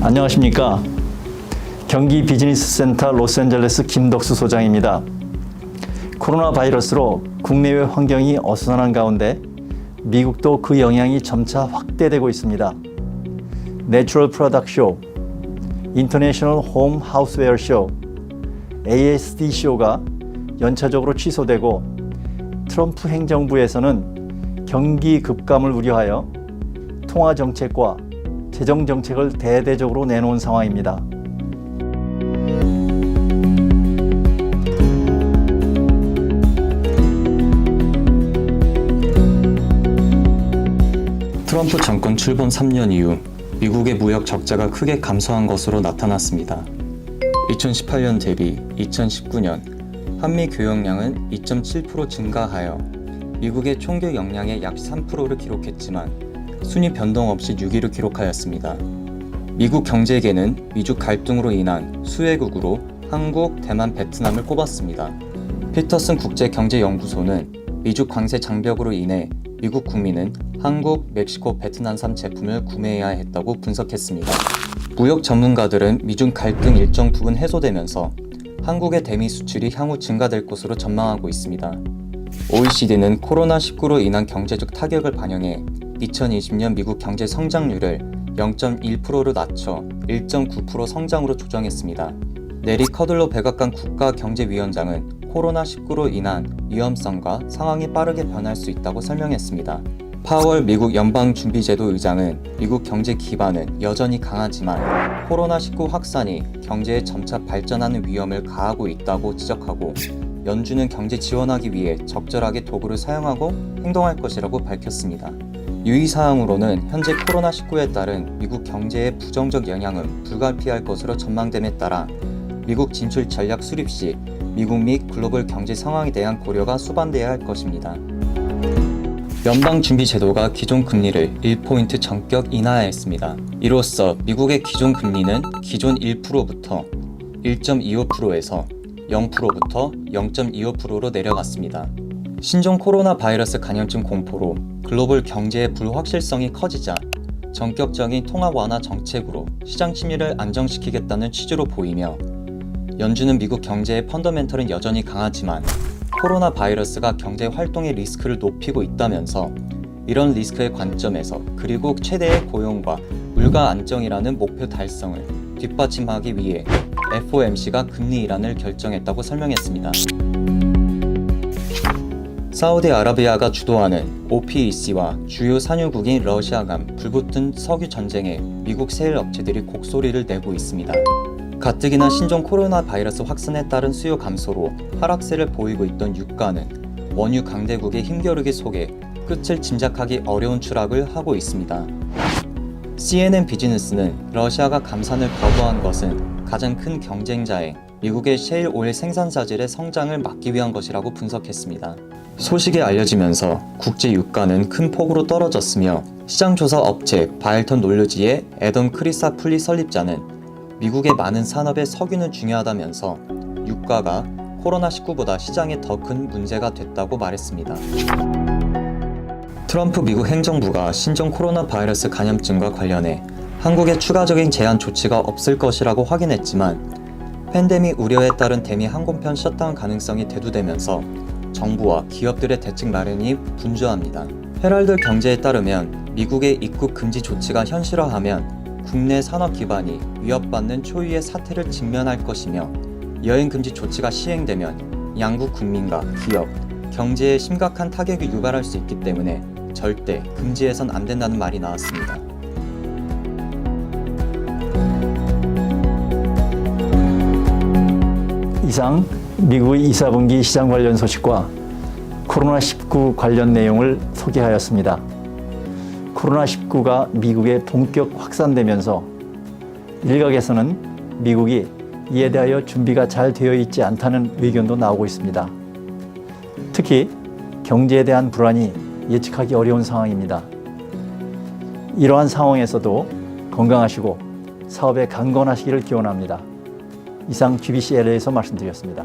안녕하십니까. 경기 비즈니스센터 로스앤젤레스 김덕수 소장입니다. 코로나 바이러스로 국내외 환경이 어수선한 가운데 미국도 그 영향이 점차 확대되고 있습니다. 내추럴 프로덕트 쇼, 인터내셔널 홈 하우스웨어 쇼, ASD 쇼가 연차적으로 취소되고 트럼프 행정부에서는 경기 급감을 우려하여 통화 정책과 재정 정책을 대대적으로 내놓은 상황입니다. 트럼프 정권 출범 3년 이후 미국의 무역 적자가 크게 감소한 것으로 나타났습니다. 2018년 대비 2019년 한미 교역량은 2.7% 증가하여 미국의 총교 역량의 약 3%를 기록했지만 순위 변동 없이 6위를 기록하였습니다. 미국 경제계는 미중 갈등으로 인한 수혜국으로 한국, 대만, 베트남을 꼽았습니다. 피터슨 국제경제연구소는 미중 관세 장벽으로 인해 미국 국민은 한국, 멕시코, 베트남산 제품을 구매해야 했다고 분석했습니다. 무역 전문가들은 미중 갈등 일정 부분 해소되면서 한국의 대미 수출이 향후 증가될 것으로 전망하고 있습니다. OECD는 코로나19로 인한 경제적 타격을 반영해 2020년 미국 경제 성장률을 0.1%로 낮춰 1.9% 성장으로 조정했습니다. 내리 커들로 백악관 국가경제위원장은 코로나19로 인한 위험성과 상황이 빠르게 변할 수 있다고 설명했습니다. 파월 미국 연방준비제도 의장은 미국 경제 기반은 여전히 강하지만 코로나19 확산이 경제에 점차 발전하는 위험을 가하고 있다고 지적하고 연준은 경제 지원하기 위해 적절하게 도구를 사용하고 행동할 것이라고 밝혔습니다. 유의사항으로는 현재 코로나19에 따른 미국 경제의 부정적 영향은 불가피할 것으로 전망됨에 따라 미국 진출 전략 수립 시 미국 및 글로벌 경제 상황에 대한 고려가 수반돼야 할 것입니다. 연방준비제도가 기존 금리를 1포인트 전격 인하하였습니다. 이로써 미국의 기존 금리는 기존 1%부터 1.25%에서 0%부터 0.25%로 내려갔습니다. 신종 코로나 바이러스 감염증 공포로 글로벌 경제의 불확실성이 커지자 전격적인 통화 완화 정책으로 시장 심리를 안정시키겠다는 취지로 보이며 연준은 미국 경제의 펀더멘털은 여전히 강하지만 코로나 바이러스가 경제 활동의 리스크를 높이고 있다면서 이런 리스크의 관점에서 그리고 최대의 고용과 물가 안정이라는 목표 달성을 뒷받침하기 위해 FOMC가 금리 인하를 결정했다고 설명했습니다. 사우디아라비아가 주도하는 OPEC와 주요 산유국인 러시아 간 불붙은 석유 전쟁에 미국 세일 업체들이 곡소리를 내고 있습니다. 가뜩이나 신종 코로나 바이러스 확산에 따른 수요 감소로 하락세를 보이고 있던 유가는 원유 강대국의 힘겨루기 속에 끝을 짐작하기 어려운 추락을 하고 있습니다. CNN 비즈니스는 러시아가 감산을 거부한 것은 가장 큰 경쟁자인 미국의 셰일 오일 생산자질의 성장을 막기 위한 것이라고 분석했습니다. 소식이 알려지면서 국제 유가는 큰 폭으로 떨어졌으며 시장조사 업체 바일턴 놀루지의 애덤 크리사플리 설립자는 미국의 많은 산업에 석유는 중요하다면서 유가가 코로나19보다 시장에 더 큰 문제가 됐다고 말했습니다. 트럼프 미국 행정부가 신종 코로나 바이러스 감염증과 관련해 한국에 추가적인 제한 조치가 없을 것이라고 확인했지만 팬데믹 우려에 따른 대미 항공편 셧다운 가능성이 대두되면서 정부와 기업들의 대책 마련이 분주합니다. 헤럴드 경제에 따르면 미국의 입국 금지 조치가 현실화하면 국내 산업 기반이 위협받는 초유의 사태를 직면할 것이며 여행 금지 조치가 시행되면 양국 국민과 기업, 경제에 심각한 타격이 유발할 수 있기 때문에 절대 금지해선 안 된다는 말이 나왔습니다. 이상 미국의 2, 4분기 시장 관련 소식과 코로나19 관련 내용을 소개하였습니다. 코로나19가 미국에 본격 확산되면서 일각에서는 미국이 이에 대하여 준비가 잘 되어 있지 않다는 의견도 나오고 있습니다. 특히 경제에 대한 불안이 예측하기 어려운 상황입니다. 이러한 상황에서도 건강하시고 사업에 강건하시기를 기원합니다. 이상 GBC LA에서 말씀드렸습니다.